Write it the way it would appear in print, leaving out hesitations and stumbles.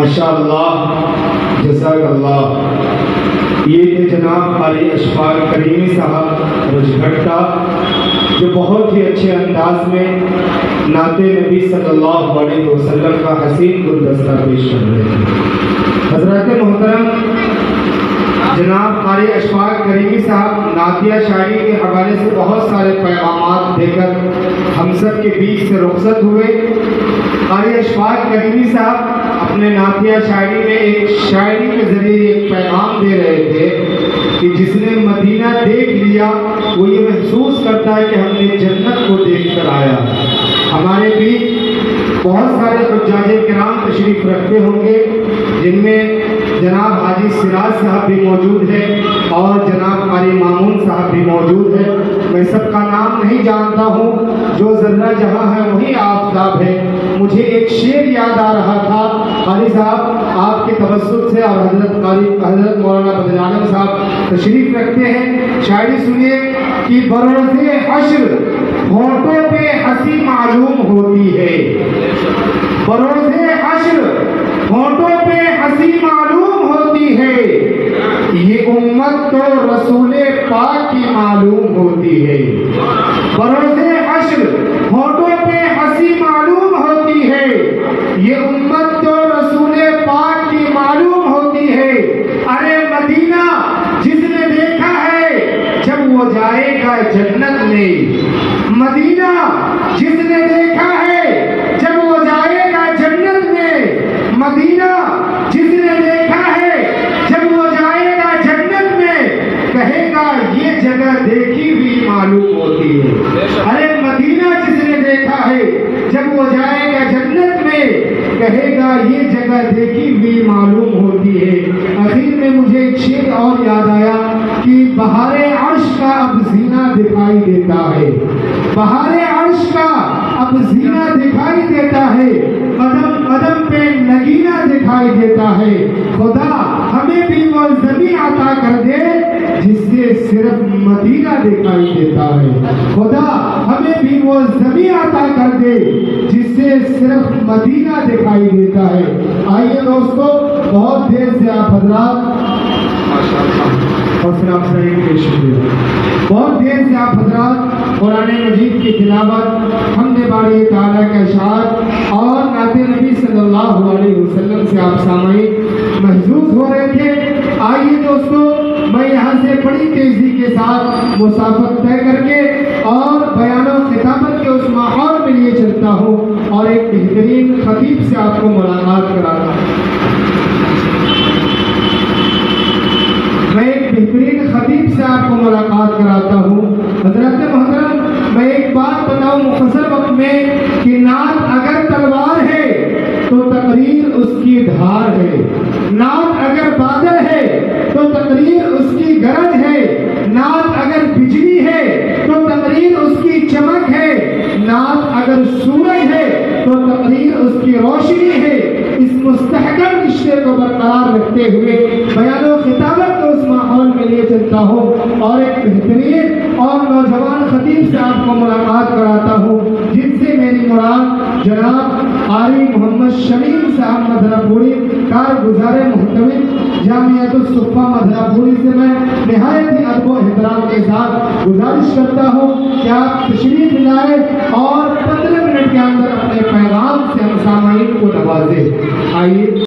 ماشاءاللہ، جزاک اللہ۔ یہ تھے جناب قاری اشفاق کریمی صاحب رجگھٹا، جو بہت ہی اچھے انداز میں نعت نبی صلی اللہ علیہ وسلم کا حسین گلدستہ پیش کر رہے تھے۔ حضرات محترم، جناب قاری اشفاق کریمی صاحب نعتیہ شاعری کے حوالے سے بہت سارے پیغامات دے کر ہم سب کے بیچ سے رخصت ہوئے۔ قاری اشفاق کریمی صاحب اپنے نعتیہ شاعری میں ایک شاعری کے ذریعے ایک پیغام دے رہے تھے کہ جس نے مدینہ دیکھ لیا وہ یہ محسوس کرتا ہے کہ ہم نے جنت کو دیکھ کر آیا۔ ہمارے بیچ بہت سارے حجاج کرام تشریف رکھتے ہوں گے، جن میں جناب حاجی سراج صاحب بھی موجود ہے اور جناب قاری مامون صاحب بھی موجود ہے۔ میں سب کا نام نہیں جانتا ہوں، جو ذرہ جہاں ہے وہی آفتاب ہے۔ مجھے ایک شعر یاد آ رہا تھا، قاری صاحب آپ کے توسط سے، اور حضرت مولانا بدر عالم صاحب تشریف رکھتے ہیں۔ شاعری سنیے کہ بروز حشر ہونٹوں پہ ہنسی معلوم ہوتی ہے، بروز حشر ہونٹوں پہ ہنسی معلوم ہوتی ہے، یہ امت تو رسول پاک کی معلوم ہوتی ہے۔ بروز حشر ہونٹوں پہ ہنسی معلوم ہوتی ہے، یہ امت تو رسول پاک کی معلوم ہوتی ہے۔ ارے مدینہ جس نے دیکھا ہے جب وہ جائے گا جنت میں، مدینہ جس نے دیکھا ہے جب وہ جائے گا جنت میں، مدینہ جس نے دیکھا ہے جب وہ جائے گا جنت میں، کہے گا یہ جگہ دیکھی ہوئی معلوم ہوتی ہے۔ ارے مدینہ جس نے دیکھا ہے جب وہ جائے گا جنت میں، کہے گا یہ جگہ دیکھی ہوئی معلوم ہوتی ہے۔ آخر میں مجھے ایک شعر اور یاد آیا کہ بہار عرش کا اب زینہ دکھائی دیتا ہے، بہار عرش کا اب زینہ دکھائی دیتا ہے، قدم قدم پہ نگینہ دکھائی دیتا ہے۔ خدا ہمیں بھی وہ زمین عطا کر دے جس سے صرف مدینہ دکھائی دیتا ہے، خدا ہمیں بھی وہ زمین عطا کر دے جس سے صرف مدینہ دکھائی دیتا ہے۔ آئیے دوستو، بہت دیر سے آپ حضرات اور سلام سلیم کے شکریہ، بہت دیر سے آپ حضرات قرآن مجید کی تلاوت، حمد باری تعالیٰ کا اشعار اور نعت نبی صلی اللہ علیہ وسلم سے آپ سامعین محظوظ ہو رہے تھے۔ آئیے دوستو، میں یہاں سے بڑی تیزی کے ساتھ مسافت طے کر کے اور بیان و خطابت کے اس ماحول میں لیے چلتا ہوں اور ایک بہترین خطیب سے آپ کو ملاقات کراتا ہوں۔ میں ایک بہترین خطیب سے آپ کو ملاقات کراتا ہوں۔ حضرت محترم، میں ایک بات بتاؤں مختصر وقت میں کہ نعت اگر تلوار ہے تو تقریر اس کی دھار ہے، نعت اگر بادل ہے تو تقریر اس کی گرج ہے، نعت اگر بجلی ہے تو تقریر اس کی چمک ہے، نعت اگر سورج ہے تو تقریر اس کی روشنی ہے۔ اس مستحکم رشتے کو برقرار رکھتے ہوئے بیان و خطابت کو اس ماحول میں لیے چلتا ہوں اور ایک بہترین اور نوجوان خطیب سے آپ کو ملاقات کراتا ہوں، جن سے میری مراد جناب قاری محمد شمیم صاحب مدھرا پوری، کارگزار محتمل جامعۃ الصفا مدھرا پوری سے میں نہایت ہی ادب و احترام کے ساتھ گزارش کرتا ہوں کہ آپ تشریف لائیں اور 15 منٹ کے اندر اپنے پیغام سے ہم سامعین کو نوازیں۔ آئیے